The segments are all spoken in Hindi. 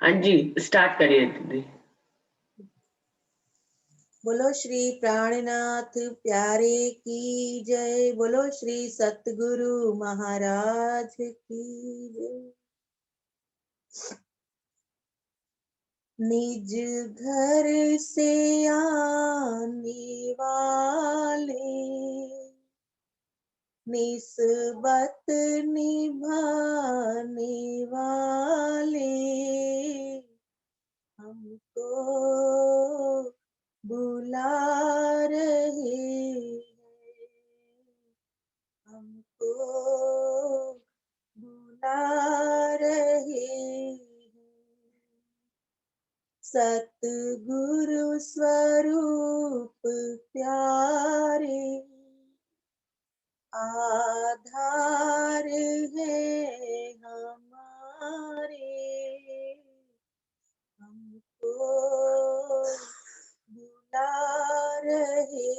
हाँ जी, स्टार्ट करिए दीदी। बोलो श्री प्राणनाथ प्यारे की जय। बोलो श्री सतगुरु महाराज की जय। निज घर से आने वाले निस्बत निभाने वाले हमको बुला रहे हैं, हमको बुला रहे हैं। सतगुरु स्वरूप प्यारे आधार है हमारे, हमको बुला रहे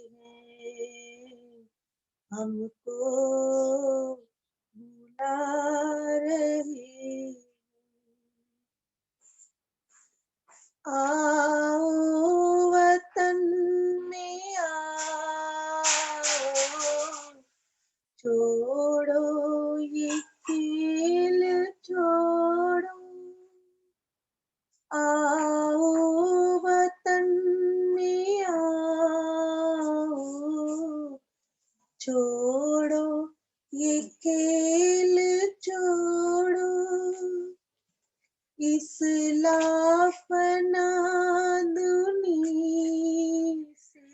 हैं, हमको बुला रहे हैं। आओ वतन में आओ, छोड़ो ये खेल छोड़ो। आओ वतन में आओ, छोड़ो ये खेल छोड़ो। इस लाफना दुनिया से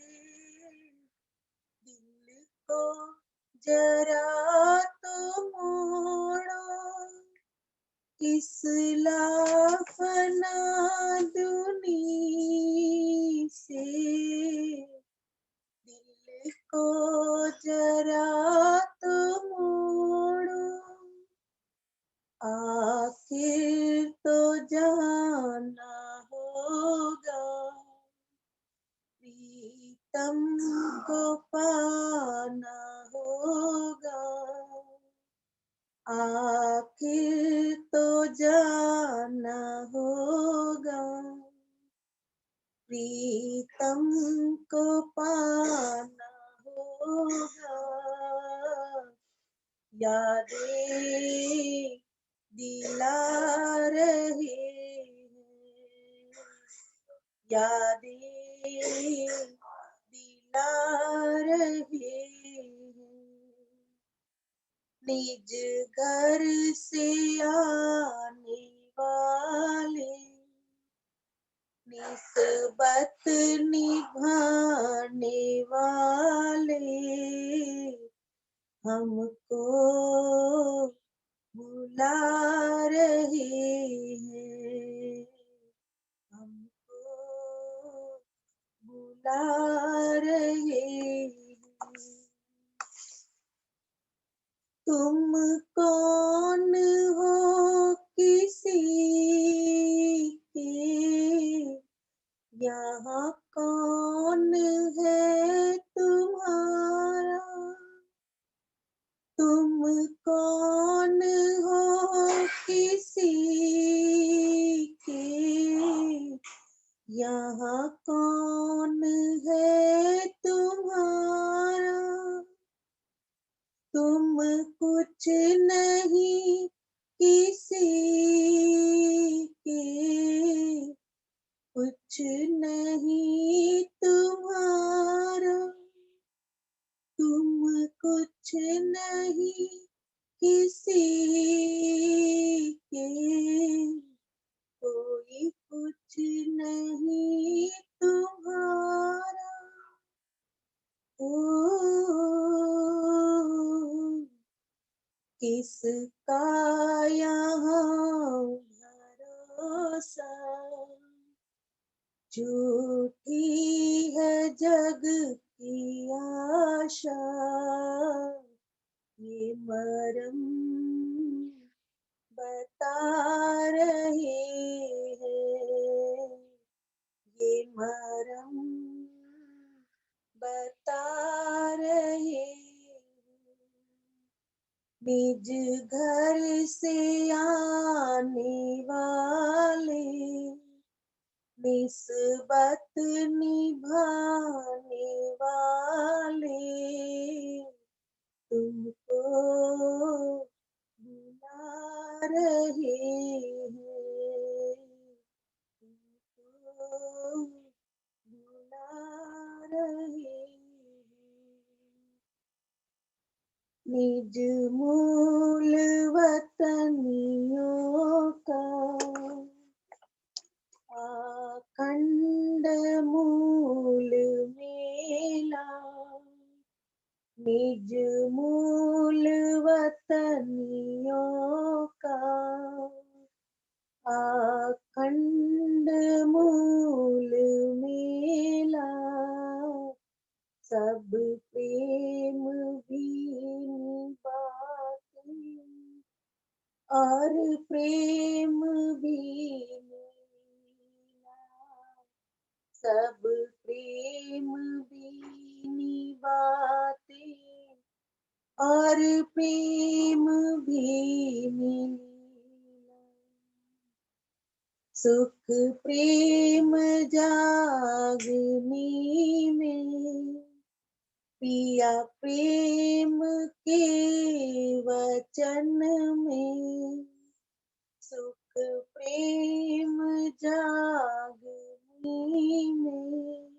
दिल को जरा तो मोड़ो। इस लाफना दुनिया से दिल को जरा तो मोड़ो। आखिर तो जाना होगा, प्रीतम को पाना होगा। आखिर तो जाना होगा, प्रीतम को पाना होगा। यादें दिला रहे हैं, यादें दिला रहे हैं। निज घर से आने वाले निस्बत निभाने वाले हमको बुला रहे हैं, हमको बुला रहे हैं। तुम कौन हो किसी के, यहाँ कौन है तुम्हारा। तुम कौन हो किसी के, यहाँ कौन है तुम्हारा। तुम कुछ नहीं किसी के, कुछ नहीं तुम्हारा। तुम कुछ नहीं किसी के, कोई कुछ नहीं तुम्हारा। ओ किसका यहाँ भरोसा, झूठी है जग की आशा। ये मरम बता रहे हैं, ये मरम बता रहे हैं। निज घर से आने वाले निस्बत निभाने वाले तुमको बुला रहे हैं, तुमको बुला रहे हैं। निज मूल वतनियों का अखंड मूल मेला, निज मूल वतनियों का अखंड मूल मेला, सब प्रेम भी निभाते और प्रेम भी मिला, सब प्रेम भी निभाते और प्रेम भी मिला। सुख प्रेम जागने में पिया प्रेम के वचन में, सुख प्रेम जागने में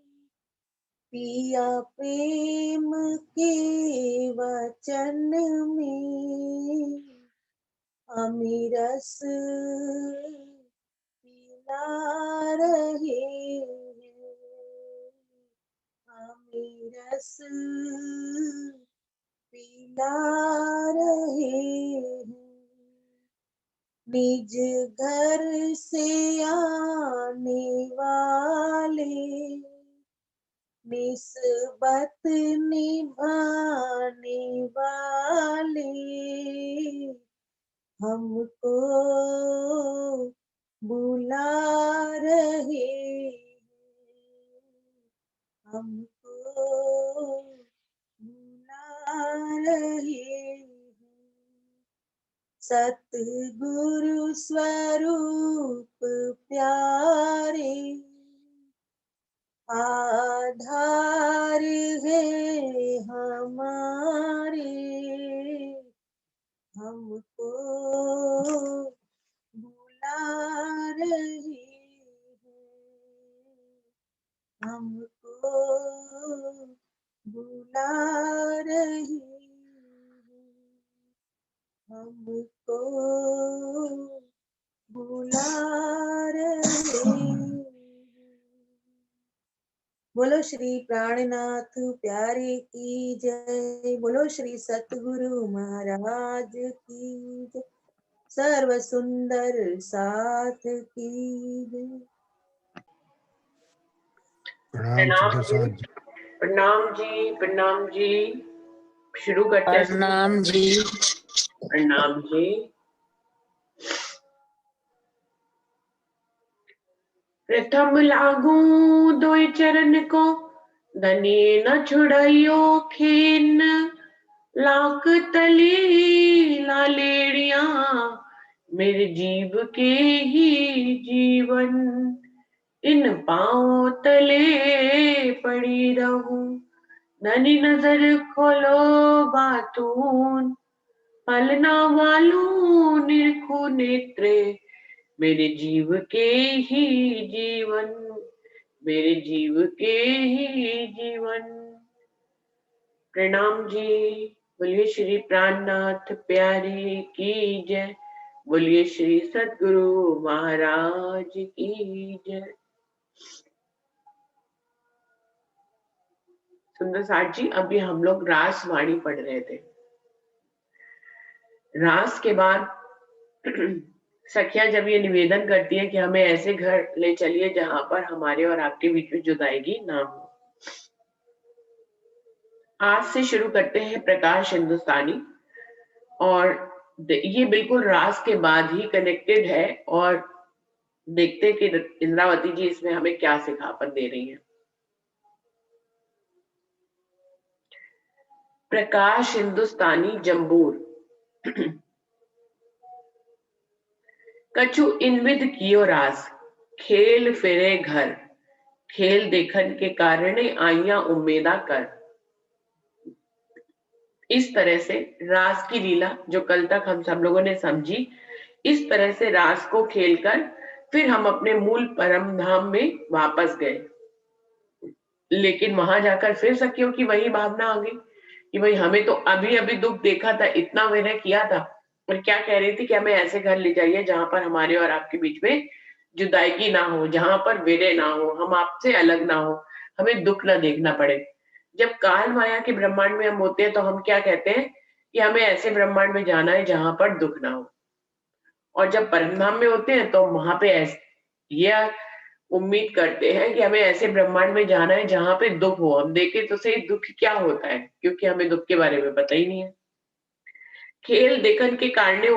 पिया प्रेम के वचन में, अमीरस पिला रहे हैं, अमीरस पिला रहे हैं। निज घर से आने वाले निस्बत निभाने वाले हमको बुला रहे हैं, हमको बुला रहे हैं। सतगुरु स्वरूप प्यारे आधार है हमारे, हमको बुला रहे हैं, हमको बुला रहे हैं, हमको बुला रहे हैं। बोलो श्री प्राणनाथ प्यारे की जय, बोलो श्री सतगुरु महाराज की जय, सर्व सुंदर साथ की जय। प्रणाम जी, प्रणाम जी, प्रणाम जी। शुरू करते हैं। प्रणाम जी। प्रणाम जी। प्रथम लागू दोय चरण को, धनी न छुड़ाइयो खेन, लाख तली लालेड़िया मेरे जीव के ही जीवन, इन पाँव तले पड़ी रहूं, धनी नजर खोलो बातून, पलना वालू निरखू नेत्रे मेरे जीव के ही जीवन, मेरे जीव के ही जीवन। प्रणाम जी। बोलिए श्री प्राणनाथ प्यारे की जय, बोलिए श्री सतगुरु महाराज की जय। सुंदर साठ जी, अभी हम लोग रास वाणी पढ़ रहे थे। रास के बाद सखियां जब ये निवेदन करती है कि हमें ऐसे घर ले चलिए जहां पर हमारे और आपके बीच में जुदाई ना हो। आज से शुरू करते हैं प्रकाश हिंदुस्तानी, और ये बिल्कुल रास के बाद ही कनेक्टेड है, और देखते कि इंद्रावती जी इसमें हमें क्या सिखापन दे रही हैं। प्रकाश हिंदुस्तानी जम्बूर। कछु इनविद कियो रास, खेल फिरे घर, खेल देखन के कारणे आइया उम्मीदा कर। इस तरह से रास की लीला जो कल तक हम सब लोगों ने समझी, इस तरह से रास को खेलकर फिर हम अपने मूल परम धाम में वापस गए। लेकिन वहां जाकर फिर सखियों की वही भावना आ गई कि भाई हमें तो अभी अभी दुख देखा था, इतना विनय किया था, और क्या कह रही थी कि हमें ऐसे घर ले जाइए जहां पर हमारे और आपके बीच में जुदाई ना हो, जहां पर विनय ना हो, हम आपसे अलग ना हो, हमें दुख ना देखना पड़े। जब काल माया के ब्रह्मांड में हम होते हैं तो हम क्या कहते हैं कि हमें ऐसे ब्रह्मांड में जाना है जहां पर दुख ना हो, और जब परमधाम में होते हैं तो वहां पे ये उम्मीद करते हैं कि हमें ऐसे ब्रह्मांड में जाना है जहां पे दुख हो। हम देखें तो सही दुख क्या होता है, क्योंकि हमें दुख के बारे में पता ही नहीं है। खेल देखन के कारणे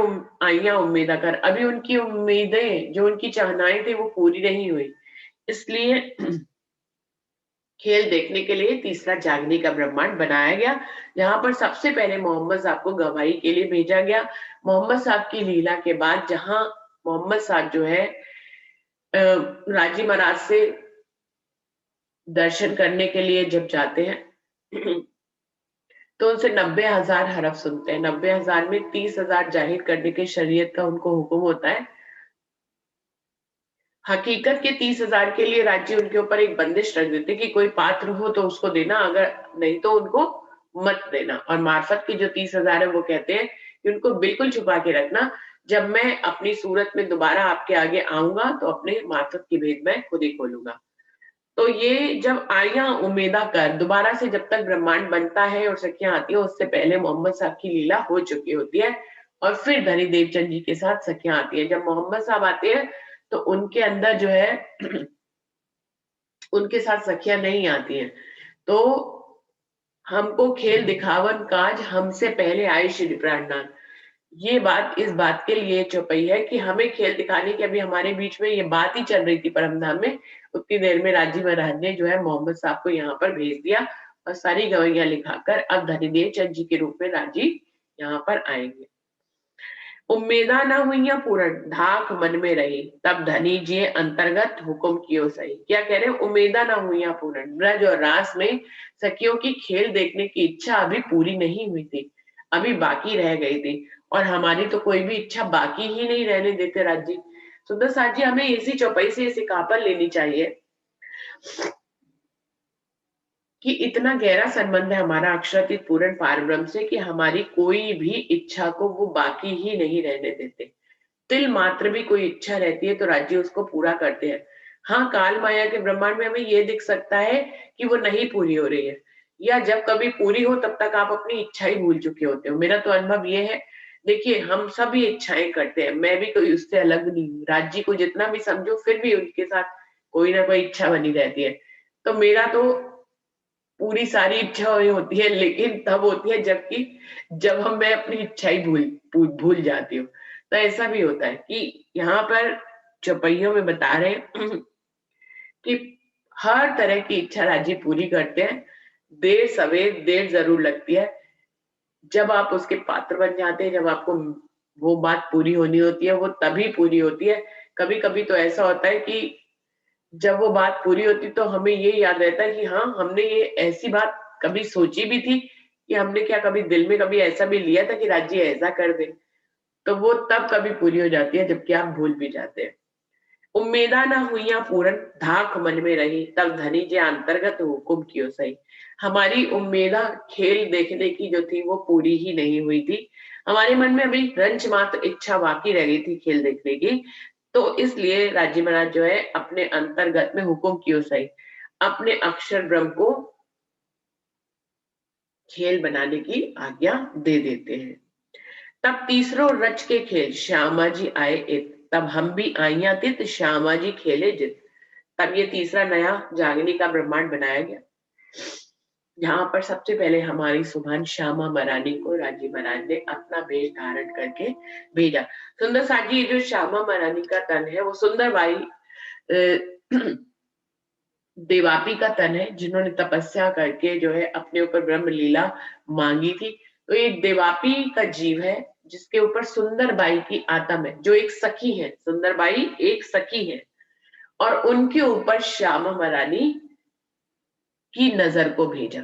आइया उम्मीदा कर, अभी उनकी उम्मीदें जो उनकी चाहनाएं थी वो पूरी नहीं हुई, इसलिए खेल देखने के लिए तीसरा जागने का ब्रह्मांड बनाया गया, जहां पर सबसे पहले मोहम्मद साहब को गवाही के लिए भेजा गया। मोहम्मद साहब की लीला के बाद जहां मोहम्मद साहब जो है राजी महाराज से दर्शन करने के लिए जब जाते हैं तो उनसे 90,000 हरफ सुनते हैं। 90,000 में 30,000 जाहिर करने के शरीयत का उनको हुक्म होता है। हकीकत के 30,000 के लिए राज्य उनके ऊपर एक बंदिश रख देते कि कोई पात्र हो तो उसको देना, अगर नहीं तो उनको मत देना। और मार्फत के जो 30,000 है वो कहते हैं कि उनको बिल्कुल छुपा के रखना, जब मैं अपनी सूरत में दोबारा आपके आगे आऊंगा तो अपने मार्फत की भेद मैं खुद ही खोलूंगा। तो ये जब आया उम्मीदा कर दोबारा से जब तक ब्रह्मांड बनता है और सखियां आती है, उससे पहले मोहम्मद साहब की लीला हो चुकी होती है, और फिर धनी देवचंद जी के साथ सखियां आती है। जब मोहम्मद साहब आते हैं तो उनके अंदर जो है उनके साथ सखियां नहीं आती हैं। तो हमको खेल दिखावन काज हमसे पहले आए श्री प्राणनाथ, ये बात इस बात के लिए चौपाई है कि हमें खेल दिखाने की अभी हमारे बीच में ये बात ही चल रही थी परमधाम में, उतनी देर में राजी महाराज ने जो है मोहम्मद साहब को यहाँ पर भेज दिया, और सारी गवैया लिखाकर अब धनीदेव चंद जी के रूप में राजी यहाँ पर आएंगे। उम्मीदा न हुई पूर्ण धाक मन में रही, तब धनी जी अंतर्गत हुक्म कियो सही। क्या कह रहे हैं, उम्मीदा न हुई पूर्ण, ब्रज और रास में सखियों की खेल देखने की इच्छा अभी पूरी नहीं हुई थी, अभी बाकी रह गई थी, और हमारी तो कोई भी इच्छा बाकी ही नहीं रहने देते राज जी। सुंदर साथ जी, हमें इसी चौपाई से सिकापन लेनी चाहिए कि इतना गहरा संबंध है हमारा अक्षरातीत पूर्ण पारब्रह्म से कि हमारी कोई भी इच्छा को वो बाकी ही नहीं रहने देते। तिल मात्र भी कोई इच्छा रहती है तो राज्य उसको पूरा करते हैं। हाँ, काल माया के ब्रह्मांड में हमें ये दिख सकता है कि वो नहीं पूरी हो रही है, या जब कभी पूरी हो तब तक आप अपनी इच्छा ही भूल चुके होते हो। मेरा तो अनुभव ये है, देखिए हम सभी इच्छाएं करते हैं, मैं भी कोई उससे अलग नहीं हूँ। राज्य को जितना भी समझो फिर भी उनके साथ कोई ना कोई इच्छा बनी रहती है। तो मेरा तो पूरी सारी इच्छा होती है, लेकिन तब होती है जबकि जब मैं अपनी इच्छा ही भूल जाती हूँ। तो ऐसा भी होता है कि यहाँ पर चौपाइयों में बता रहे हैं कि हर तरह की इच्छा राजी पूरी करते हैं। देर सवेर देर जरूर लगती है, जब आप उसके पात्र बन जाते हैं, जब आपको वो बात पूरी होनी होती है वो तभी पूरी होती है। कभी कभी तो ऐसा होता है कि जब वो बात पूरी होती तो हमें ये याद रहता है कि हाँ, हमने ये ऐसी बात कभी सोची भी थी, कि हमने क्या कभी दिल में कभी ऐसा भी लिया था कि राज्य ऐसा कर दे, तो वो तब कभी पूरी हो जाती है जबकि आप भूल भी जाते हैं। उम्मीदा न हुईया पूर्ण धाक मन में रही, तब धनी जे अंतर्गत हुकुम कियो सही। हमारी उम्मीदा खेल देखने की जो थी वो पूरी ही नहीं हुई थी, हमारे मन में अभी रंच मात्र इच्छा बाकी रह गई थी खेल देखने की। तो इसलिए राजी महाराज जो है अपने अंतर्गत में हुकुम कियो सही, अपने अक्षर ब्रह्म को खेल बनाने की आज्ञा दे देते हैं। तब तीसरो रच के खेल श्यामा जी आए इत, तब हम भी आइया तित श्यामा जी खेले जित। तब ये तीसरा नया जागने का ब्रह्मांड बनाया गया, जहां पर सबसे पहले हमारी सुभान श्यामा मरानी को राजी महाराज ने अपना वेश धारण करके भेजा। सुंदर साथ जी, ये जो श्यामा मरानी का तन है वो सुंदर बाई देवापी का तन है, जिन्होंने तपस्या करके जो है अपने ऊपर ब्रह्म लीला मांगी थी। तो ये देवापी का जीव है जिसके ऊपर सुंदर बाई की आत्म है, जो एक सखी है। सुंदर बाई एक सखी है, और उनके ऊपर श्यामा महारानी की नजर को भेजा।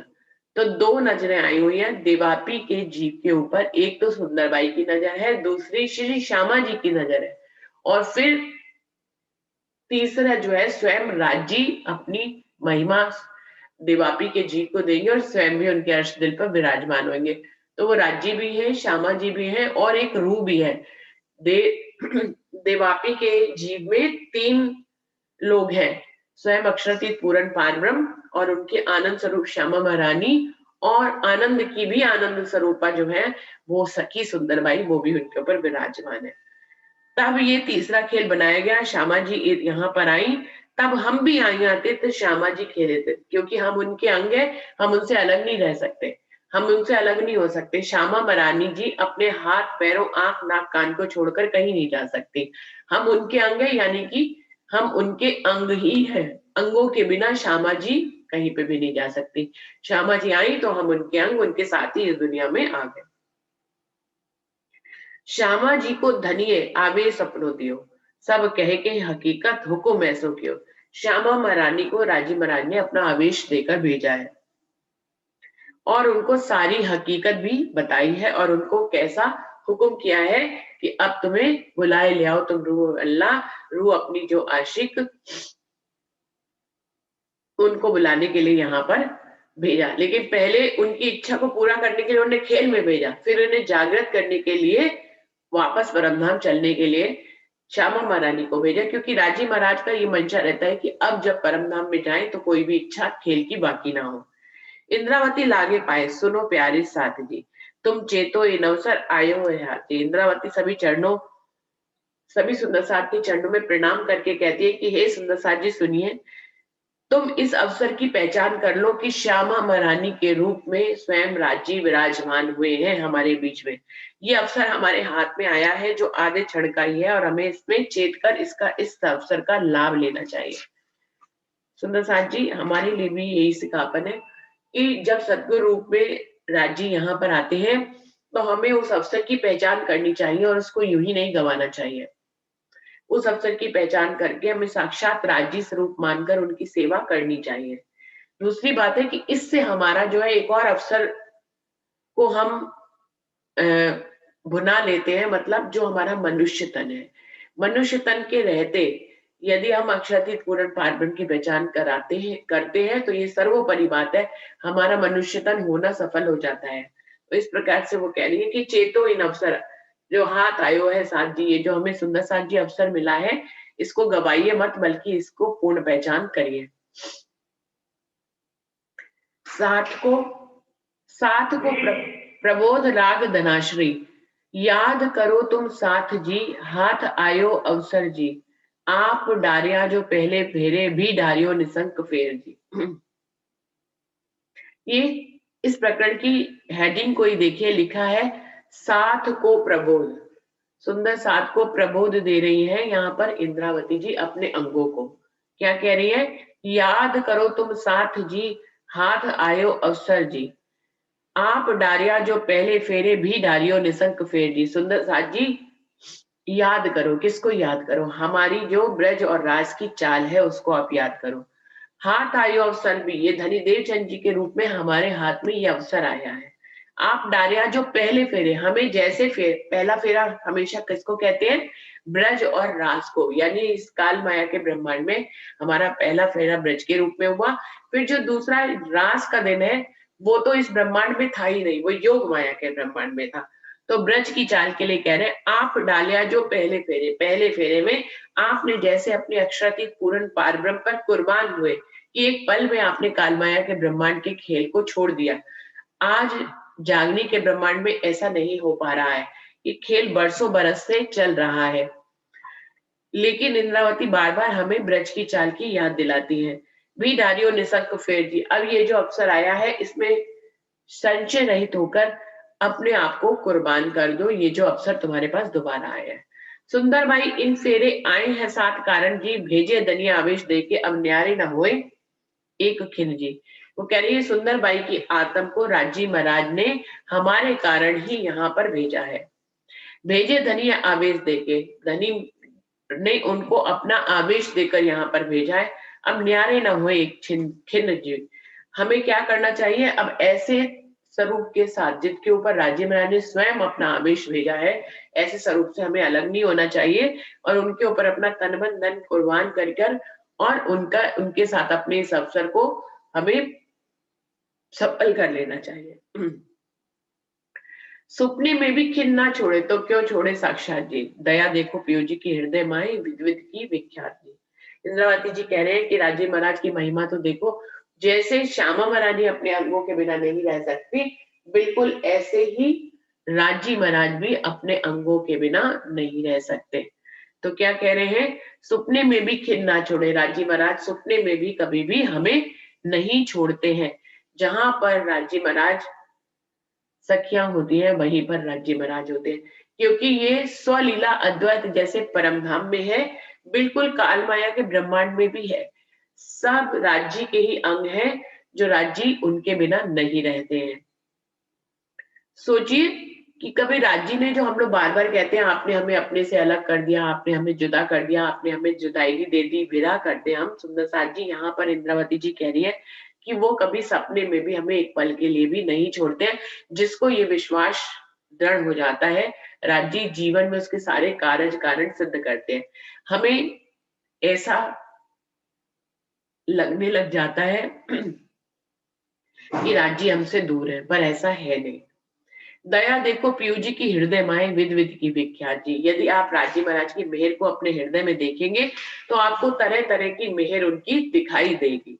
तो दो नजरें आई हुई हैं देवापी के जीव के ऊपर, एक तो सुंदरबाई की नजर है, दूसरी श्री श्यामा जी की नजर है, और फिर तीसरा जो है स्वयं राज्य अपनी महिमा देवापी के जीव को देंगे और स्वयं भी उनके अर्श दिल पर विराजमान होंगे। तो वो राज्य भी है, श्यामा जी भी है, और एक रू भी है। दे देवापी के जीव में तीन लोग हैं, स्वयं अक्षरातीत पूर्ण पारब्रह्म और उनके आनंद स्वरूप श्यामा महारानी, और आनंद की भी आनंद स्वरूपा जो है वो सखी सुंदरबाई, वो भी उनके ऊपर विराजमान है। तब ये तीसरा खेल बनाया गया, श्यामा जी यहाँ पर आई, तब हम भी आई आते तो श्यामा जी खेले थे, क्योंकि हम उनके अंग है, हम उनसे अलग नहीं रह सकते, हम उनसे अलग नहीं हो सकते। श्यामा महारानी जी अपने हाथ पैरों आंख नाक कान को छोड़कर कहीं नहीं जा सकती, हम उनके अंग है, यानी कि हम उनके अंग ही हैं। अंगों के बिना श्यामा जी कहीं पे भी नहीं जा सकती। श्यामा जी आई तो हम उनके अंग, उनके साथ ही इस दुनिया में आ गए। श्यामा जी को धनिये आवे सपनो दियो, सब कह के हकीकत हुकुम ऐसो कियो। श्यामा महारानी को राजी महाराज ने अपना आवेश देकर भेजा है और उनको सारी हकीकत भी बताई है, और उनको कैसा हुक्म किया है कि अब तुम्हें बुलाए ले आओ, तुम रूह अल्लाह, रूह अपनी जो आशिक, उनको बुलाने के लिए यहाँ पर भेजा। लेकिन पहले उनकी इच्छा को पूरा करने के लिए उन्हें खेल में भेजा, फिर उन्हें जागृत करने के लिए वापस परमधाम चलने के लिए श्यामा महारानी को भेजा, क्योंकि राजी महाराज का ये मंशा रहता है कि अब जब परमधाम में जाएं तो कोई भी इच्छा खेल की बाकी ना हो। इंद्रावती लागे पाए सुनो प्यारे साथ जी, तुम चेतो इन अवसर आयो है हाथी। इंद्रावती सभी सुंदर साथ के चरणों में प्रणाम करके कहती है कि हे सुंदर साथ जी सुनिए, तुम इस अवसर की पहचान कर लो कि श्यामा महारानी के रूप में स्वयं राज्य विराजमान हुए हैं हमारे बीच में। ये अवसर हमारे हाथ में आया है जो आधे क्षण का ही है, और हमें इसमें चेत कर इस अवसर का लाभ लेना चाहिए। सुंदर साथ जी, हमारे लिए भी यही सिखापन है कि जब सद्गुरु रूप में राज्य यहाँ पर आते हैं तो हमें उस अवसर की पहचान करनी चाहिए और उसको यूं ही नहीं गंवाना चाहिए। उस अवसर की पहचान करके हमें साक्षात राज्य स्वरूप मानकर उनकी सेवा करनी चाहिए। दूसरी बात है कि इससे हमारा जो है एक और अवसर को हम भुना लेते हैं, मतलब जो हमारा मनुष्य तन है, मनुष्य तन के रहते यदि हम अक्षरातीत पूर्ण पारब्रह्म की पहचान करते हैं तो ये सर्वोपरि बात है, हमारा मनुष्य तन होना सफल हो जाता है। तो इस प्रकार से वो कह रही है कि चेतो इन अवसर, जो हाथ आयो है साथ जी, ये जो हमें सुंदर साथ जी अवसर मिला है, इसको गवाइए मत, बल्कि इसको पूर्ण पहचान करिए। साथ को प्रबोध राग धनाश्री, याद करो तुम साथ जी, हाथ आयो अवसर जी, आप डारिया जो पहले फेरे भी डारियो निसंक फेर जी। ये इस प्रकरण की हेडिंग को ही देखिए, लिखा है साथ को प्रबोध, सुंदर साथ को प्रबोध दे रही है यहाँ पर इंद्रावती जी अपने अंगों को। क्या कह रही है? याद करो तुम साथ जी, हाथ आयो अवसर जी, आप डारिया जो पहले फेरे भी डारियो निसंक फेर जी। सुंदर साथ जी याद करो, किसको याद करो? हमारी जो ब्रज और राज की चाल है उसको आप याद करो। हाथ आयो अवसर भी, ये धनी देवचंद जी के रूप में हमारे हाथ में ये अवसर आया है। आप डारिया जो पहले फेरे, हमें जैसे पहला फेरा हमेशा किसको कहते हैं? ब्रज और रास को, यानी इस काल माया के ब्रह्मांड में हमारा पहला फेरा ब्रज के रूप में हुआ। फिर जो दूसरा रास का दिन है वो तो इस ब्रह्मांड में था ही नहीं, वो योग माया के ब्रह्मांड में था। तो ब्रज की चाल के लिए कह रहे हैं आप डालिया जो पहले फेरे में आपने जैसे अपने अक्षरातीत पूर्ण पारब्रह्म पर कुर्बान हुए कि एक पल में आपने कालमाया के ब्रह्मांड के खेल को छोड़ दिया। आज जागनी के ब्रह्मांड में ऐसा नहीं हो पा रहा है, ये खेल बरसों बरस से चल रहा है, लेकिन इंद्रावती बार बार हमें ब्रज की चाल की याद दिलाती है। भी डारियो निसंक फेर जी, अब ये जो अवसर आया है इसमें संशय रहित होकर अपने आप को कुर्बान कर दो, ये जो अवसर तुम्हारे पास दोबारा आया है। सुंदर भाई इन फेरे आए हैं साथ कारण जी, भेजे दनिया आवेश दे के अब न्यारे न होए एक खिन जी। वो कह रही है सुंदर बाई की आत्म को राजी महाराज ने हमारे कारण ही यहाँ पर भेजा है। भेजे धनी आवेश देके, धनी ने उनको अपना आवेश देकर यहाँ पर भेजा है। अब न्यारे न हुए एक खिन्न जीव। हमें क्या करना चाहिए अब ऐसे स्वरूप के साथ जिसके ऊपर राज्य महाराज ने स्वयं अपना आवेश भेजा है, ऐसे स्वरूप से हमें अलग नहीं होना चाहिए और उनके ऊपर अपना तन मन धन कुर्बान कर और उनके साथ अपने इस अवसर को हमें सफल कर लेना चाहिए। सुपने में भी खिन ना छोड़े तो क्यों छोड़े साक्षात जी। दया देखो पीयू जी की हृदय माई विद्विद की विख्यात जी। इंद्रावती जी कह रहे हैं कि राजी महाराज की महिमा तो देखो, जैसे श्यामा महारानी अपने अंगों के बिना नहीं रह सकती, बिल्कुल ऐसे ही राजी महाराज भी अपने अंगों के बिना नहीं रह सकते। तो क्या कह रहे हैं, सुपने में भी खिन ना छोड़े। राजी महाराज सुपने में भी कभी भी हमें नहीं छोड़ते हैं। जहां पर राजी महाराज सखियां होती हैं वहीं पर राज्य महाराज होते हैं, क्योंकि ये स्वलीला अद्वैत जैसे परम धाम में है, बिल्कुल काल माया के ब्रह्मांड में भी है। सब राज्य के ही अंग हैं जो राज्य उनके बिना नहीं रहते हैं। सोचिए कि कभी राज्य ने, जो हम लोग बार बार कहते हैं आपने हमें अपने से अलग कर दिया, आपने हमें जुदा कर दिया, आपने हमें जुदाई दे दी, विदा करते हैं हम, सुंदर साथ जी यहाँ पर इंद्रावती जी कह रही है कि वो कभी सपने में भी हमें एक पल के लिए भी नहीं छोड़ते हैं। जिसको ये विश्वास दृढ़ हो जाता है, राज्य जीवन में उसके सारे कार्य कारण सिद्ध करते हैं। हमें ऐसा लगने लग जाता है कि राज्य हमसे दूर है, पर ऐसा है नहीं। दया देखो पीयू जी की हृदय माए विद विद की विख्यात जी। यदि आप राजी महाराज की मेहर को अपने हृदय में देखेंगे तो आपको तरह तरह की मेहर उनकी दिखाई देगी।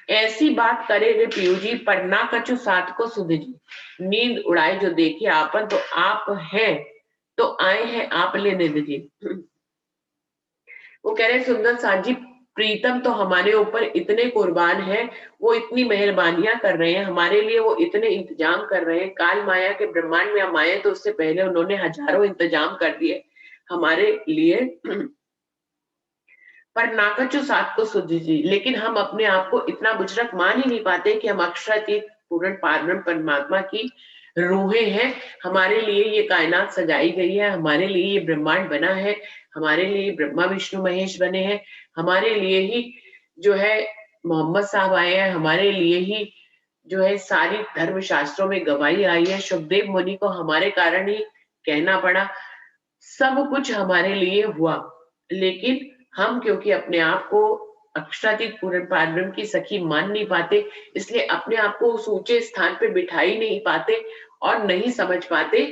ऐसी बात करे रे पीयू जी पर ना कछु साथ को सुध जी। नींद उड़ाए जो देखी आपन तो आप हैं, तो आए हैं आप ले निध जी। वो कह रहे सुंदर साथ जी, प्रीतम तो हमारे ऊपर इतने कुर्बान हैं, वो इतनी मेहरबानियां कर रहे हैं हमारे लिए, वो इतने इंतजाम कर रहे हैं। काल माया के ब्रह्मांड में हम आए तो उससे पहले उन्होंने हजारों इंतजाम कर दिए हमारे लिए। पर नाकचु सात को सुध जी, लेकिन हम अपने आप को इतना बुजरक मान ही नहीं पाते कि हम अक्षरातीत पूर्ण पारब्रह्म परमात्मा की रूहें हैं। हमारे लिए ये कायनात सजाई गई है, हमारे लिए ये ब्रह्मांड बना है, हमारे लिए ब्रह्मा विष्णु महेश बने हैं, हमारे लिए ही जो है मोहम्मद साहब आए हैं, हमारे लिए ही जो है सारी धर्म शास्त्रों में गवाही आई है, सुखदेव मुनि को हमारे कारण ही कहना पड़ा। सब कुछ हमारे लिए हुआ, लेकिन हम क्योंकि अपने आप को अक्षरातीत पूर्ण पारब्रह्म की सखी मान नहीं पाते, इसलिए अपने आप को उस ऊंचे स्थान पे बिठा ही नहीं पाते और नहीं समझ पाते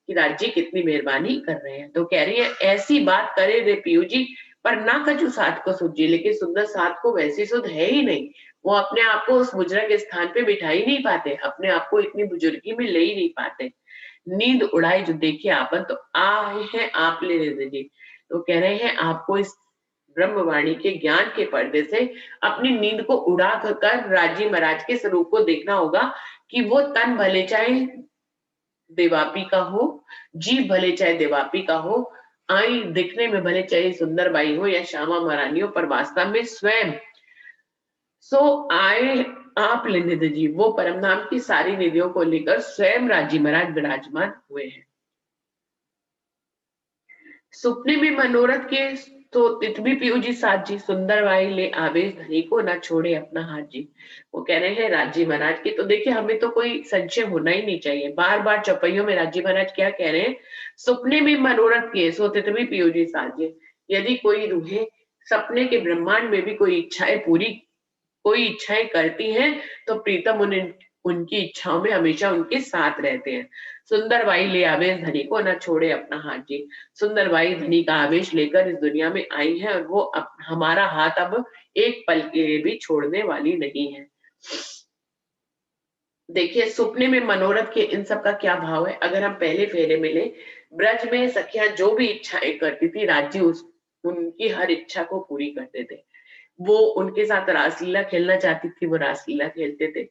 कि राज्य कितनी मेहरबानी कर रहे हैं। तो कह रही है ऐसी बात करे रे पीयू जी पर ना कछु साथ को सुझी, लेकिन सुंदर साथ को वैसी सुध है ही नहीं। वो अपने आप को उस बुजुर्ग स्थान पे बिठा ही नहीं पाते, अपने आप को इतनी बुजुर्गी में ले ही नहीं पाते। नींद उड़ाई जो देखिए आपन तो आए हैं आप ले दीजिए। तो कह रहे हैं आपको इस ब्रह्मवाणी के ज्ञान के पर्दे से अपनी नींद को उड़ा कर राजी महाराज के स्वरूप को देखना होगा कि वो तन भले चाहे देवापी का हो, जीव भले चाहे देवापी का हो, आई दिखने में भले चाहे सुंदर बाई हो या श्यामा महारानी हो, पर वास्तव में स्वयं सो आए आप ले निधि जी, वो परमधाम की सारी निधियों को लेकर स्वयं राजी महाराज विराजमान हुए हैं। सुपने में मनोरथ के तो तितवी पीयू जी साथ जी, सुंदर बाई ले आवेश धनी को न छोड़े अपना हाथ जी। वो कह रहे हैं राजी महाराज की तो देखिए हमें तो कोई संशय होना ही नहीं चाहिए। बार बार चौपाइयों में राजी महाराज क्या कह रहे हैं, सुपने में मनोरथ के सो तितवी पीयू जी साथ जी। यदि कोई रूहें सपने के ब्रह्मांड में भी कोई इच्छाएं करती हैं तो प्रीतम उनकी इच्छाओं में हमेशा उनके साथ रहते हैं। सुंदर बाई ले आवेश धनी को न छोड़े अपना हाथ जी। सुंदर बाई धनी का आवेश लेकर इस दुनिया में आई है और वो हमारा हाथ अब एक पल के लिए भी छोड़ने वाली नहीं है। देखिए सुपने में मनोरथ के इन सब का क्या भाव है। अगर हम पहले फेरे में ले, ब्रज में सखियां जो भी इच्छाएं करती थी राज्य उनकी हर इच्छा को पूरी करते थे। वो उनके साथ रासलीला खेलना चाहती थी, वो रासलीला खेलते थे।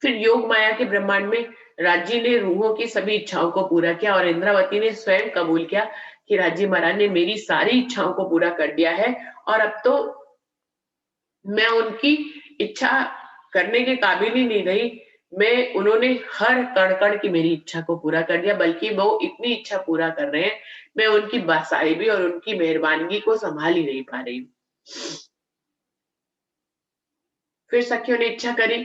फिर योग माया के ब्रह्मांड में राज्य ने रूहों की सभी इच्छाओं को पूरा किया और इंद्रावती ने स्वयं कबूल किया कि राज्य महाराज ने मेरी सारी इच्छाओं को पूरा कर दिया है और अब तो मैं उनकी इच्छा करने के काबिल ही नहीं रही, उन्होंने हर कण कण की मेरी इच्छा को पूरा कर दिया, बल्कि वो इतनी इच्छा पूरा कर रहे हैं, मैं उनकी बासाइबी और उनकी मेहरबानी को संभाल ही नहीं पा रही हूँ। फिर सखियों ने इच्छा करी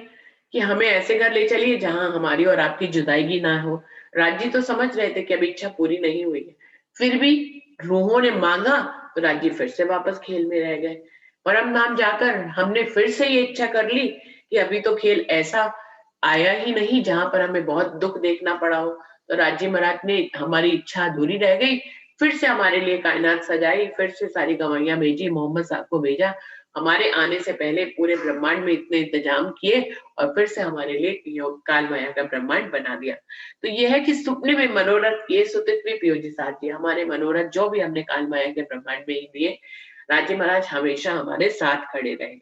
कि हमें ऐसे घर ले चलिए जहां हमारी और आपकी जुदाई ना हो। राजी तो समझ रहे थे कि अब इच्छा पूरी नहीं हुई है, फिर भी रूहों ने मांगा तो राजी फिर से वापस खेल में रह गए। परम धाम जाकर हमने फिर से ये इच्छा कर ली कि अभी तो खेल ऐसा आया ही नहीं जहां पर हमें बहुत दुख देखना पड़ा हो। तो राजी महाराज ने हमारी इच्छा अधूरी रह गई, फिर से हमारे लिए कायनात सजाई, फिर से सारी गवाइयां भेजी, मोहम्मद साहब को भेजा, हमारे आने से पहले पूरे ब्रह्मांड में इतने इंतजाम किए और फिर से हमारे लिए योग काल माया का ब्रह्मांड बना दिया। तो ये है कि सुपने में मनोरथ ये सुतित भी पियोजी साथ दिया, हमारे मनोरथ जो भी हमने काल माया के ब्रह्मांड में ही दिए, राजी महाराज हमेशा हमारे साथ खड़े रहे।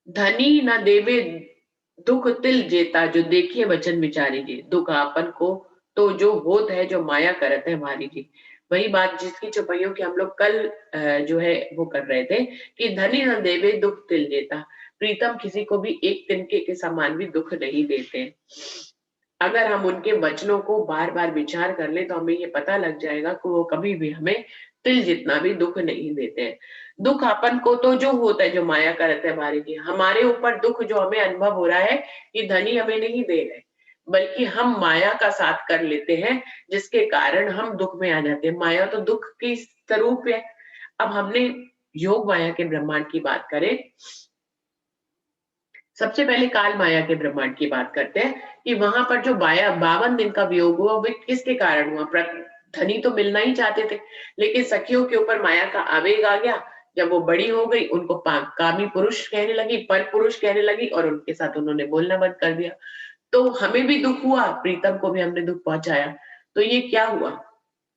धनी न देवे दुख तिल जेता, जो देखिए वचन विचारी जी, दुख आपन को तो जो होत है, जो माया करत है हमारी जी। वही बात जिसकी चौपाइयों की हम लोग कल जो है वो कर रहे थे कि धनी न देवे दुख तिल जेता, प्रीतम किसी को भी एक तिनके के समान भी दुख नहीं देते। अगर हम उनके वचनों को बार बार विचार कर ले तो हमें ये पता लग जाएगा कि वो कभी भी हमें तिल जितना भी दुख नहीं देते हैं। दुख अपन को तो जो होता है, जो माया करते हैं हमारे की, हमारे ऊपर दुख जो हमें अनुभव हो रहा है कि धनी हमें नहीं दे रहे, बल्कि हम माया का साथ कर लेते हैं, जिसके कारण हम दुख में आ जाते हैं। माया तो दुख की स्वरूप है। अब हमने योग माया के ब्रह्मांड की बात करें, सबसे पहले काल माया के ब्रह्मांड की बात करते हैं कि वहां पर जो 52 दिन का वियोग हुआ, वो किसके कारण हुआ? धनी तो मिलना ही चाहते थे, लेकिन सखियों के ऊपर माया का आवेग आ गया। जब वो बड़ी हो गई, उनको कामी पुरुष कहने लगी, पर पुरुष कहने लगी, और उनके साथ उन्होंने बोलना बंद कर दिया। तो हमें भी दुख हुआ, प्रीतम को भी हमने दुख पहुंचाया। तो ये क्या हुआ?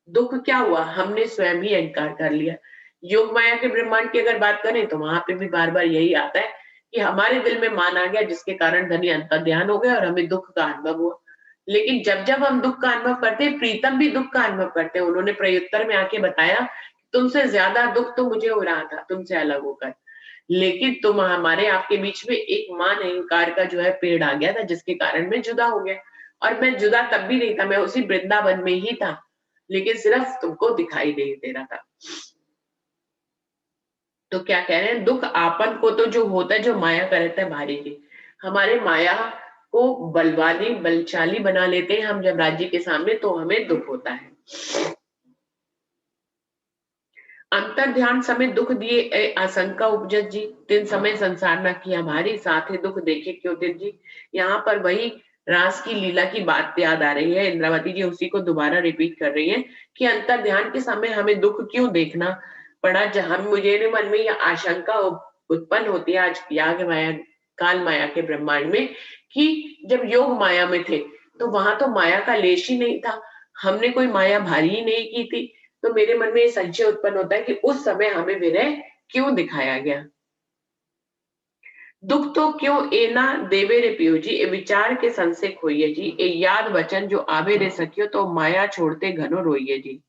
दुख क्या हुआ? हमने स्वयं ही अहंकार कर लिया। योग माया के ब्रह्मांड की अगर बात करें तो वहां पे भी बार बार यही आता है कि हमारे दिल में मान आ गया, जिसके कारण धनी अंतर ध्यान हो गया और हमें दुख का अनुभव हुआ। लेकिन जब जब हम दुख का अनुभव करते हैं, प्रीतम भी दुख का अनुभव करते हैं। उन्होंने प्रत्युत्तर में आके बताया, तुमसे ज्यादा दुख तो मुझे हो रहा था तुमसे अलग होकर, लेकिन तुम हमारे आपके बीच में एक मान अहंकार का जो है पेड़ आ गया था, जिसके कारण मैं जुदा हो गया। और मैं जुदा तब भी नहीं था, मैं उसी वृंदावन में ही था, लेकिन सिर्फ तुमको दिखाई नहीं दे रहा था। तो क्या कह रहे हैं? दुख आपन को तो जो होता है, जो माया करता है भारी जी, हमारे माया को बलवानी बलशाली बना लेते हैं हम जब राज्य के सामने, तो हमें दुख होता है। अंतर ध्यान समय दुख दिए आशंका उपजत जी, तीन समय संसार न किया भारी, साथ ही दुख देखे क्यों दिन जी। यहाँ पर वही रास की लीला की बात याद आ रही है, इंद्रावती जी उसी को दोबारा रिपीट कर रही है कि अंतर ध्यान के समय हमें दुख क्यों देखना पड़ा, जहां मुझे मन में यह आशंका उत्पन्न होती है आज याग माया काल माया के ब्रह्मांड में, कि जब योग माया में थे तो वहां तो माया का लेश ही नहीं था, हमने कोई माया भारी ही नहीं की थी। तो मेरे मन में ये संशय उत्पन्न होता है कि उस समय हमें विनय क्यों दिखाया गया? दुख तो क्यों ए ना देवे रे पियो जी, ए विचार के संशय खोइए जी, ए याद वचन जो आवे रे सखियो, तो माया छोड़ते घनो रोइए जी।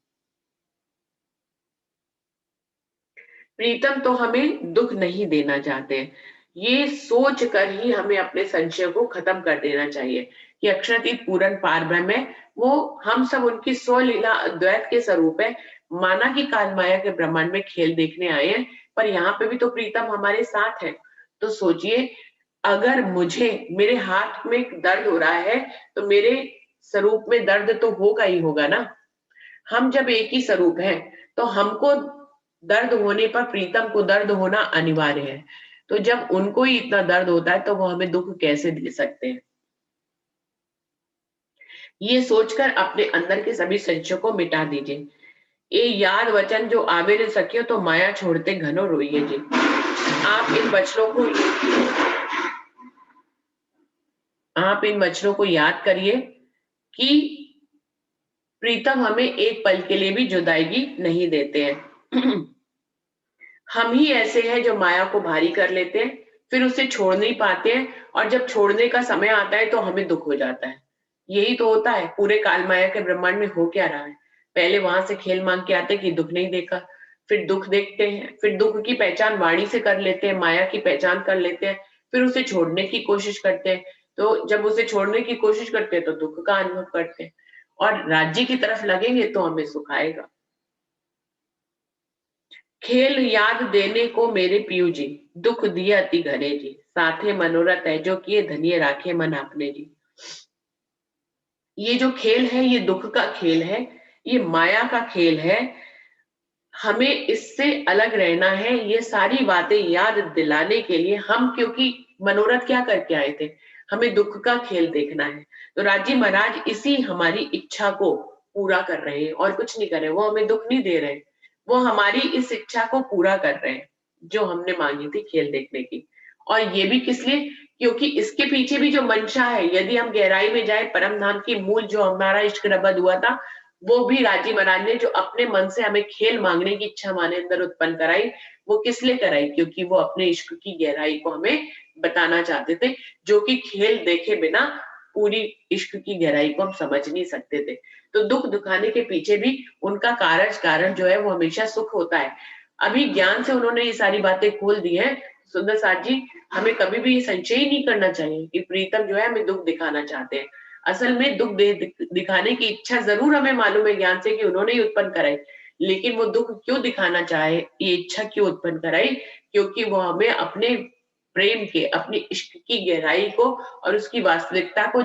प्रीतम तो हमें दुख नहीं देना चाहते, ये सोच कर ही हमें अपने संशय को खत्म कर देना चाहिए कि अक्षरातीत पूर्ण पार ब्रह्म है, वो हम सब उनकी स्वलीला अद्वैत के स्वरूप है। माना कि काल माया के ब्रह्मांड में खेल देखने आए हैं, पर यहाँ पे भी तो प्रीतम हमारे साथ है। तो सोचिए, अगर मुझे मेरे हाथ में दर्द हो रहा है, तो मेरे स्वरूप में दर्द तो होगा ही होगा ना। हम जब एक ही स्वरूप हैं, तो हमको दर्द होने पर प्रीतम को दर्द होना अनिवार्य है। तो जब उनको ही इतना दर्द होता है, तो वो हमें दुख कैसे दे सकते हैं? ये सोचकर अपने अंदर के सभी संशयों को मिटा दीजिए। ये याद वचन जो आवे रे सखियो, तो माया छोड़ते घनो रोइए जी। आप इन वचनों को याद करिए कि प्रीतम हमें एक पल के लिए भी जुदाई नहीं देते हैं। हम ही ऐसे हैं जो माया को भारी कर लेते हैं, फिर उसे छोड़ नहीं पाते हैं, और जब छोड़ने का समय आता है तो हमें दुख हो जाता है। यही तो होता है पूरे काल माया के ब्रह्मांड में। हो क्या रहा है? पहले वहां से खेल मांग के आते कि दुख नहीं देखा, फिर दुख देखते हैं, फिर दुख की पहचान वाणी से कर लेते हैं, माया की पहचान कर लेते हैं, फिर उसे छोड़ने की कोशिश करते हैं। तो जब उसे छोड़ने की कोशिश करते हैं तो दुख का अनुभव करते हैं, और राज्य की तरफ लगेंगे तो हमें सुख आएगा। खेल याद देने को मेरे पियू जी, दुख दिए अति घने जी, साथे मनोरथ है जो किए धनिय राखे मन आपने जी। ये जो खेल है ये दुख का खेल है, ये माया का खेल है। हमें इससे अलग रहना है। ये सारी बातें याद दिलाने के लिए हम, क्योंकि मनोरथ क्या करके आए थे, हमें दुख का खेल देखना है। तो राजी महाराज इसी हमारी इच्छा को पूरा कर रहे हैं और कुछ नहीं कर रहे। वो हमें दुख नहीं दे रहे, वो हमारी इस इच्छा को पूरा कर रहे हैं जो हमने मांगी थी खेल देखने की। और ये भी किस लिए, क्योंकि इसके पीछे भी जो मंशा है, यदि हम गहराई में जाए, परम धाम की मूल जो हमारा इश्क रबद हुआ था, वो भी राजी महाराज ने जो अपने मन से हमें खेल मांगने की इच्छा हमारे अंदर उत्पन्न कराई, वो किस लिए कराई, क्योंकि वो अपने इश्क की गहराई को हमें बताना चाहते थे, जो कि खेल देखे बिना पूरी इश्क की गहराई को हम समझ नहीं सकते थे। तो दुख दिखाने के पीछे भी उनका कारण जो है वो हमेशा सुख होता है। अभी ज्ञान से उन्होंने ये सारी बातें खोल दी है। सुंदर साथ जी, हमें कभी भी ये संशय ही नहीं करना चाहिए कि प्रीतम जो है हमें दुख दिखाना चाहते हैं। असल में दुख दिखाने की इच्छा जरूर हमें मालूम है ज्ञान से कि उन्होंने ही उत्पन्न कराई, लेकिन वो दुख क्यों दिखाना चाहे, ये इच्छा क्यों उत्पन्न कराई, क्योंकि वो हमें अपने प्रेम के, अपने इश्क की गहराई को और उसकी वास्तविकता को,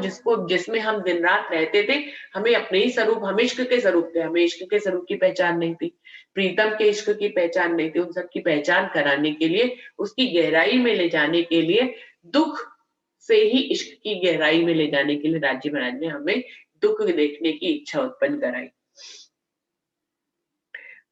जिसमें हम दिन रात रहते थे, हमें अपने ही स्वरूप, हम इश्क के स्वरूप थे, हमें इश्क के स्वरूप की पहचान नहीं थी, प्रीतम के इश्क की पहचान नहीं थी, उन सब की पहचान कराने के लिए, उसकी गहराई में ले जाने के लिए, दुख से ही इश्क की गहराई में ले जाने के लिए राजी महाराज ने हमें दुख देखने की इच्छा उत्पन्न कराई।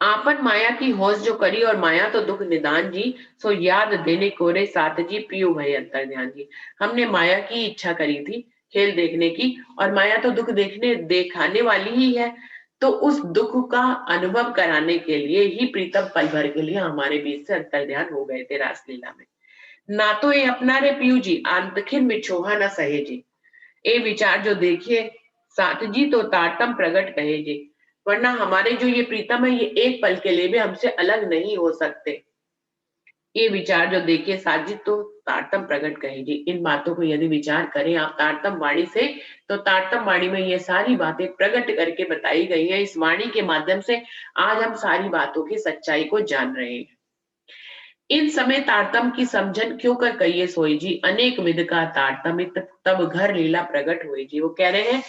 आपन माया की होश जो करी और माया तो दुख निदान जी, सो याद देने कोरे साथ जी पियो भय अंतर ध्यान जी। हमने माया की इच्छा करी थी खेल देखने की, और माया तो दुख दिखाने वाली ही है। तो उस दुख का अनुभव कराने के लिए ही प्रीतम पल भर के लिए हमारे बीच से अंतर ध्यान हो गए थे रासलीला में। ना तो ये अपना रे पियू जी, आंतखिन मिछोहा न सहे जी, ए विचार जो देखिए साथ जी तो तारतम प्रगट कहे जी। वरना हमारे जो ये प्रीतम है ये एक पल के लिए भी हमसे अलग नहीं हो सकते। ये विचार जो देखिए साथ जी तो तारतम प्रगट कहे जी। इन बातों को यदि विचार करें आप तारतम वाणी से, तो तारतम वाणी में ये सारी बातें प्रकट करके बताई गई है। इस वाणी के माध्यम से आज हम सारी बातों की सच्चाई को जान रहे हैं। इन समय तारतम की समझन क्यों कर कहिए सोई जी, अनेक विध का तारतम तब घर लीला प्रकट हुई जी। वो कह रहे हैं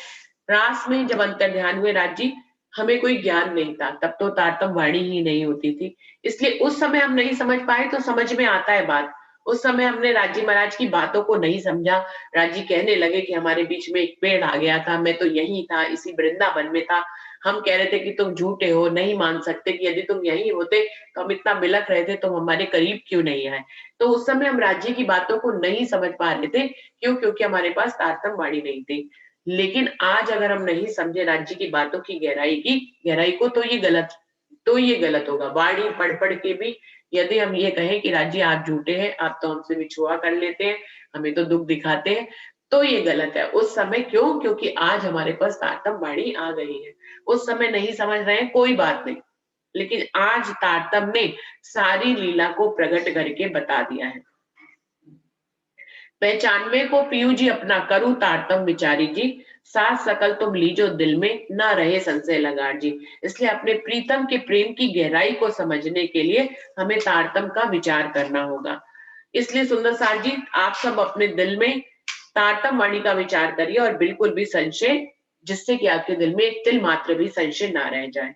रास में जब अंतर ध्यान हुए राज जी, हमें कोई ज्ञान नहीं था, तब तो तारतम वाणी ही नहीं होती थी, इसलिए उस समय हम नहीं समझ पाए। तो समझ में आता है बात, उस समय हमने राजी महाराज की बातों को नहीं समझा। राजी कहने लगे कि हमारे बीच में एक पेड़ आ गया था, मैं तो यही था, इसी वृंदावन में था। हम कह रहे थे कि तुम झूठे हो, नहीं मान सकते, कि यदि तुम यही होते तो हम इतना बिलख रहे थे, तुम हमारे करीब क्यों नहीं आए। तो उस समय हम राज्य की बातों को नहीं समझ पा रहे थे, क्यों, क्योंकि हमारे पास तारतम वाणी नहीं थी। लेकिन आज अगर हम नहीं समझे राज्य की बातों की गहराई को, तो ये गलत होगा। वाणी पढ़ के भी यदि हम ये कहें कि राज्य आप झूठे हैं, आप तो हमसे विछुआ कर लेते हैं, हमें तो दुख दिखाते हैं, तो ये गलत है। उस समय क्यों, क्योंकि आज हमारे पास तारतम वाणी आ गई है। उस समय नहीं समझ रहे हैं, कोई बात नहीं, लेकिन आज तारतम ने सारी लीला को प्रकट करके बता दिया है। पहचानवे को पियू जी अपना करूं तारतम विचारी जी, साथ सकल तुम लीजो दिल में ना रहे संशय लगार जी। इसलिए अपने प्रीतम के प्रेम की गहराई को समझने के लिए हमें तारतम का विचार करना होगा। इसलिए सुंदर साथ जी, आप सब अपने दिल में तारतम वाणी का विचार करिए, और बिल्कुल भी संशय, जिससे कि आपके दिल में एक तिल मात्र भी संशय ना रह जाए।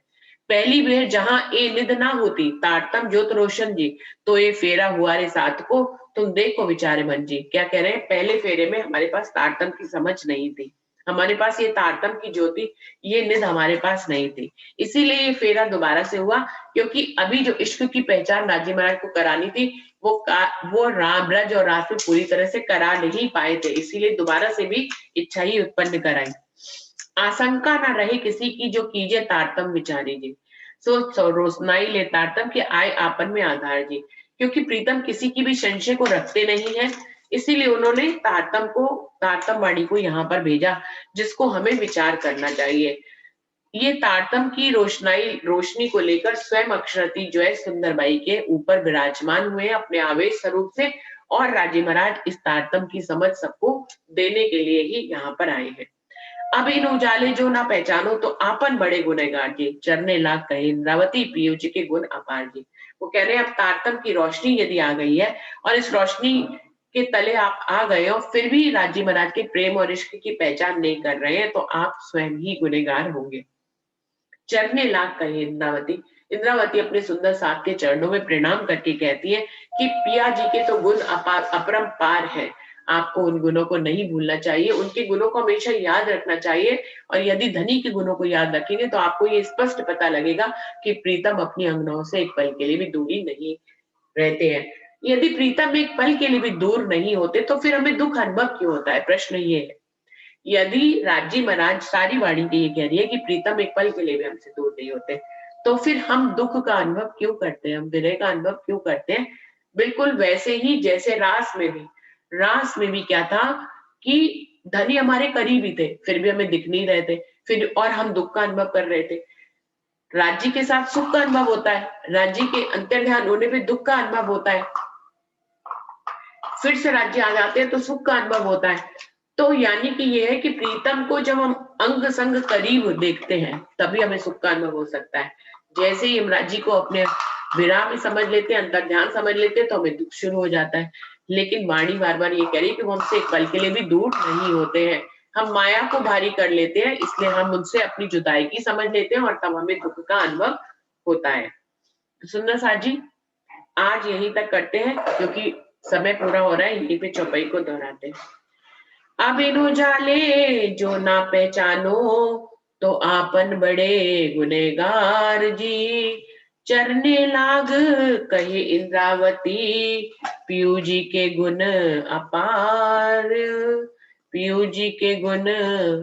पहली बेर जहां ए निध ना होती तारतम ज्योत रोशन जी, तो ये फेरा हुआ रे साथ को तुम देखो विचारे मन जी। क्या कह रहे हैं, पहले फेरे में हमारे पास तारतम की समझ नहीं थी, हमारे पास ये तारतम की ज्योति, ये निध हमारे पास नहीं थी, इसीलिए ये फेरा दोबारा से हुआ। क्योंकि अभी जो इश्क की पहचान राजी महाराज को करानी थी, वो राम ब्रज और रास में पूरी तरह से करा नहीं पाए थे, इसीलिए दोबारा से भी इच्छा ही उत्पन्न कराई। आशंका ना रहे किसी की जो कीजिए तारतम विचारी जी, सो रोशनाई ले तारतम के आए आपन में आधार जी। क्योंकि प्रीतम किसी की भी संशय को रखते नहीं है, इसीलिए उन्होंने तारतम वाणी को यहाँ पर भेजा, जिसको हमें विचार करना चाहिए। ये तारतम की रोशनी को लेकर स्वयं अक्षरती जो है सुंदरबाई के ऊपर विराजमान हुए अपने आवेश स्वरूप से, और राजी महाराज इस तारतम की समझ सबको देने के लिए ही यहाँ पर आए हैं। अब इन उजाले जो ना पहचानो तो आपन बड़े गुनहगार जी, चरने लाग कहे इंद्रावती पीयू जी के गुण अपार जी। वो कह रहे हैं अब तारतम की रोशनी यदि आ गई है और इस रोशनी के तले आप आ गए हो, फिर भी राजी महाराज के प्रेम और इश्क की पहचान नहीं कर रहे हैं, तो आप स्वयं ही गुनहगार होंगे। चरने लाग कहे इंद्रावती, इंद्रावती अपने सुंदर साथ के चरणों में प्रणाम करके कहती है कि पिया जी के तो गुण अपरंपार है, आपको उन गुणों को नहीं भूलना चाहिए, उनके गुणों को हमेशा याद रखना चाहिए। और यदि धनी के गुणों को याद रखेंगे तो आपको ये स्पष्ट पता लगेगा कि प्रीतम अपनी अंगनाओं से एक पल के लिए भी दूरी नहीं रहते हैं। यदि प्रीतम एक पल के लिए भी दूर नहीं होते तो फिर हमें दुख अनुभव क्यों होता है? प्रश्न ये है। यदि राजी महाराज सारी वाणी की ये कह रही है कि प्रीतम एक पल के लिए भी हमसे दूर नहीं होते, तो फिर हम दुख का अनुभव क्यों करते हैं, हम विरह का अनुभव क्यों करते हैं? बिल्कुल वैसे ही जैसे रास में भी क्या था कि धनी हमारे करीब ही थे, फिर भी हमें दिख नहीं रहे थे, फिर और हम दुख का अनुभव कर रहे थे। राज्य के साथ सुख का अनुभव होता है, राज्य के अंतर्ध्यान होने पे दुख का अनुभव होता है, फिर से राज्य आ जाते हैं तो सुख का अनुभव होता है। तो यानी कि ये है कि प्रीतम को जब हम अंग संग करीब देखते हैं तभी हमें सुख का अनुभव हो सकता है। जैसे ही हम राज्य को अपने विराम में समझ लेते हैं, अंतर्ध्यान समझ लेते हैं, तो हमें दुख शुरू हो जाता है। लेकिन वाणी बार बार ये कह रही है कि वो हमसे एक पल के लिए भी दूर नहीं होते हैं। हम माया को भारी कर लेते हैं, इसलिए हम उनसे अपनी जुदाई की समझ लेते हैं और तब हमें दुख का अनुभव होता है। सुंदर साथ जी, आज यहीं तक करते हैं क्योंकि समय पूरा हो रहा है, यहीं पे चौपाई को दोहराते हैं। अब इन उजाले जो ना पहचानो तो आपन बड़े गुनहगार जी, चरने लाग कहे इंद्रावती पीयू जी के गुण अपार, पीयू जी के गुण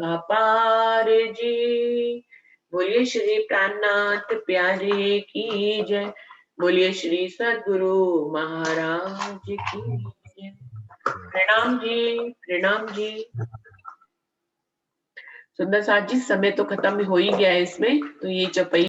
अपार जी। बोलिए श्री प्राणनाथ प्यारे की जय, बोलिए श्री सद्गुरु महाराज की जय। प्रणाम जी, प्रणाम जी। सुंदर साथ जी, समय तो खत्म हो ही गया है इसमें, तो ये चौपाई